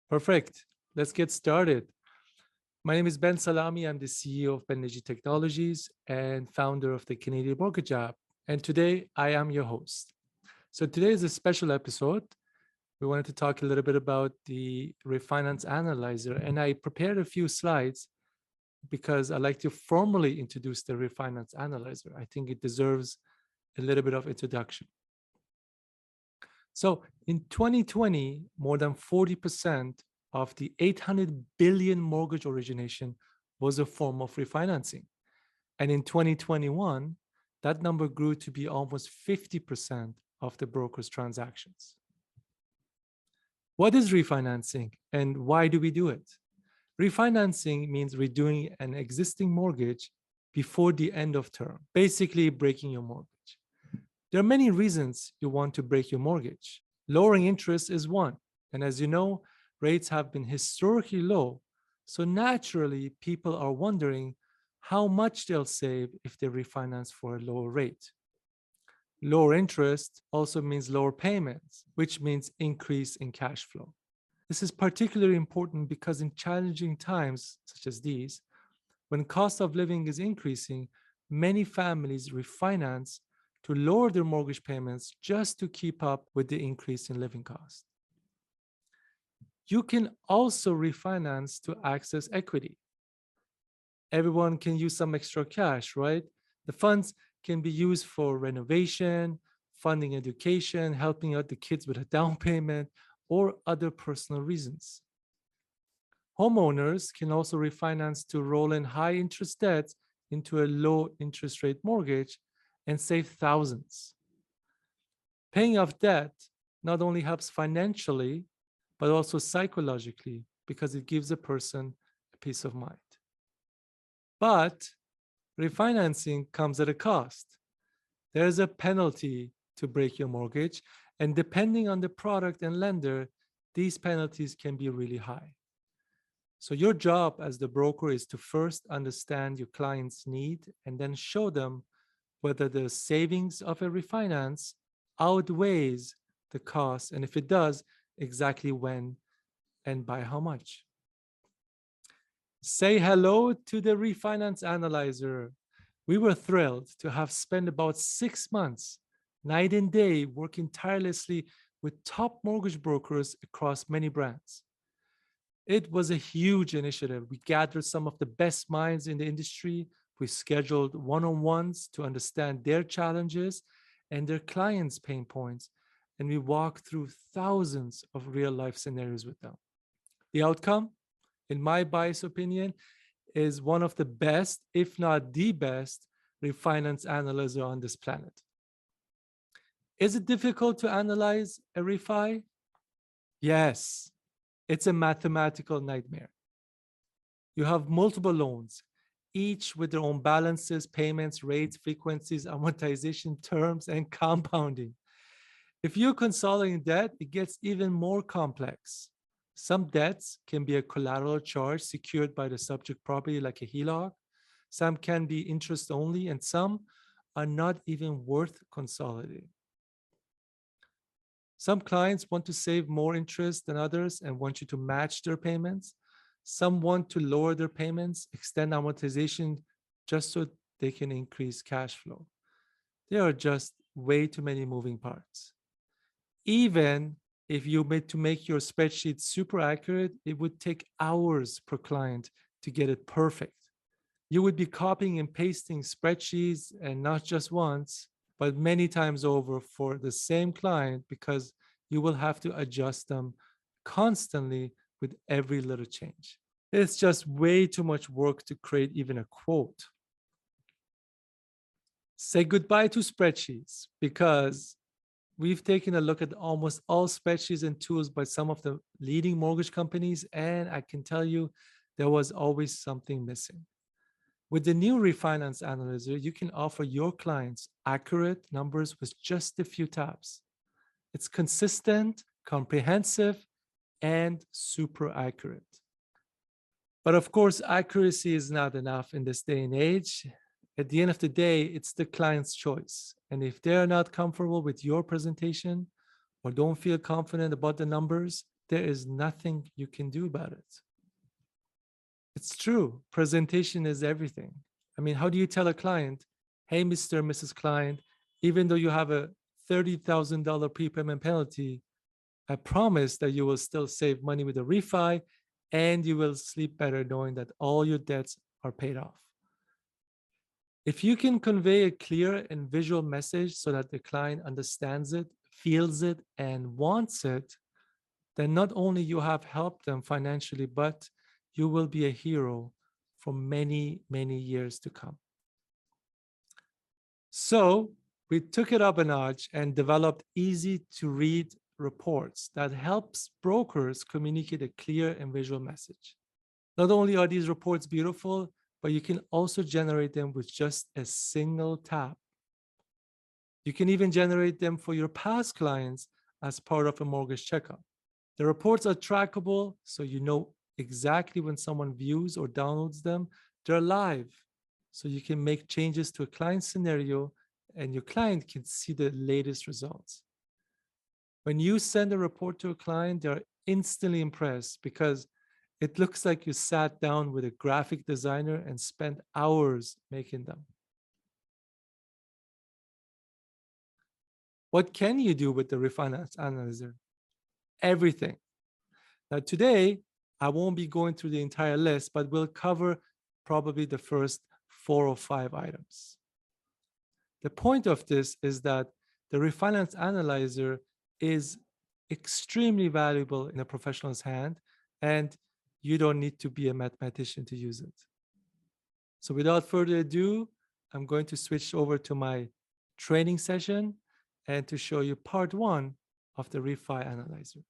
Perfect. Let's get started. My name is Ben Salami. I'm the CEO of Ben Technologies and founder of the Canadian Mortgage app. And today I am your host. So today is a special episode. We wanted to talk a little bit about the Refinance Analyzer. And I prepared a few slides because I like to formally introduce the Refinance Analyzer. I think it deserves a little bit of introduction. So in 2020, more than 40% of the 800 billion mortgage origination was a form of refinancing. And in 2021, that number grew to be almost 50% of the broker's transactions. What is refinancing and why do we do it? Refinancing means redoing an existing mortgage before the end of term, basically breaking your mortgage. There are many reasons you want to break your mortgage. Lowering interest is one. And as you know, rates have been historically low. So naturally, people are wondering how much they'll save if they refinance for a lower rate. Lower interest also means lower payments, which means increase in cash flow. This is particularly important because in challenging times such as these, when cost of living is increasing, many families refinance to lower their mortgage payments just to keep up with the increase in living costs. You can also refinance to access equity. Everyone can use some extra cash, right? The funds can be used for renovation, funding education, helping out the kids with a down payment, or other personal reasons. Homeowners can also refinance to roll in high interest debts into a low interest rate mortgage and save thousands. Paying off debt not only helps financially, but also psychologically because it gives a person a peace of mind. But refinancing comes at a cost. There's a penalty to break your mortgage, and depending on the product and lender, these penalties can be really high. So your job as the broker is to first understand your client's need and then show them whether the savings of a refinance outweighs the cost, and if it does, exactly when and by how much. Say hello to the Refinance Analyzer. We were thrilled to have spent about 6 months, night and day, working tirelessly with top mortgage brokers across many brands. It was a huge initiative. We gathered some of the best minds in the industry. We scheduled one-on-ones to understand their challenges and their clients' pain points, and we walked through thousands of real-life scenarios with them. The outcome, in my biased opinion, is one of the best, if not the best, refinance analyzer on this planet. Is it difficult to analyze a refi? Yes, it's a mathematical nightmare. You have multiple loans, each with their own balances, payments, rates, frequencies, amortization terms, and compounding. If you're consolidating debt, it gets even more complex. Some debts can be a collateral charge secured by the subject property like a HELOC. Some can be interest only, and some are not even worth consolidating. Some clients want to save more interest than others and want you to match their payments. Some want to lower their payments, extend amortization just so they can increase cash flow. There are just way too many moving parts. Even if you made to make your spreadsheet super accurate, it would take hours per client to get it perfect. You would be copying and pasting spreadsheets, and not just once, but many times over for the same client because you will have to adjust them constantly with every little change. It's just way too much work to create even a quote. Say goodbye to spreadsheets because we've taken a look at almost all spreadsheets and tools by some of the leading mortgage companies, and I can tell you there was always something missing. With the new Refinance Analyzer, you can offer your clients accurate numbers with just a few taps. It's consistent, comprehensive, and super accurate. But of course, accuracy is not enough in this day and age. At the end of the day, it's the client's choice. And if they're not comfortable with your presentation or don't feel confident about the numbers, there is nothing you can do about it. It's true. Presentation is everything. I mean, how do you tell a client, hey, Mr. and Mrs. Client, even though you have a $30,000 prepayment penalty, I promise that you will still save money with a refi and you will sleep better knowing that all your debts are paid off. If you can convey a clear and visual message so that the client understands it, feels it, and wants it, then not only you have helped them financially, but you will be a hero for many, many years to come. So we took it up a notch and developed easy to read reports that helps brokers communicate a clear and visual message. Not only are these reports beautiful, but you can also generate them with just a single tap. You can even generate them for your past clients as part of a mortgage checkup. The reports are trackable, so you know exactly when someone views or downloads them. They're live, so you can make changes to a client scenario and your client can see the latest results. When you send a report to a client, they're instantly impressed because it looks like you sat down with a graphic designer and spent hours making them. What can you do with the Refinance Analyzer? Everything. Now, today, I won't be going through the entire list, but we'll cover probably the first 4 or 5 items. The point of this is that the Refinance Analyzer is extremely valuable in a professional's hand, and you don't need to be a mathematician to use it. So without further ado, I'm going to switch over to my training session and to show you part 1 of the Refi Analyzer.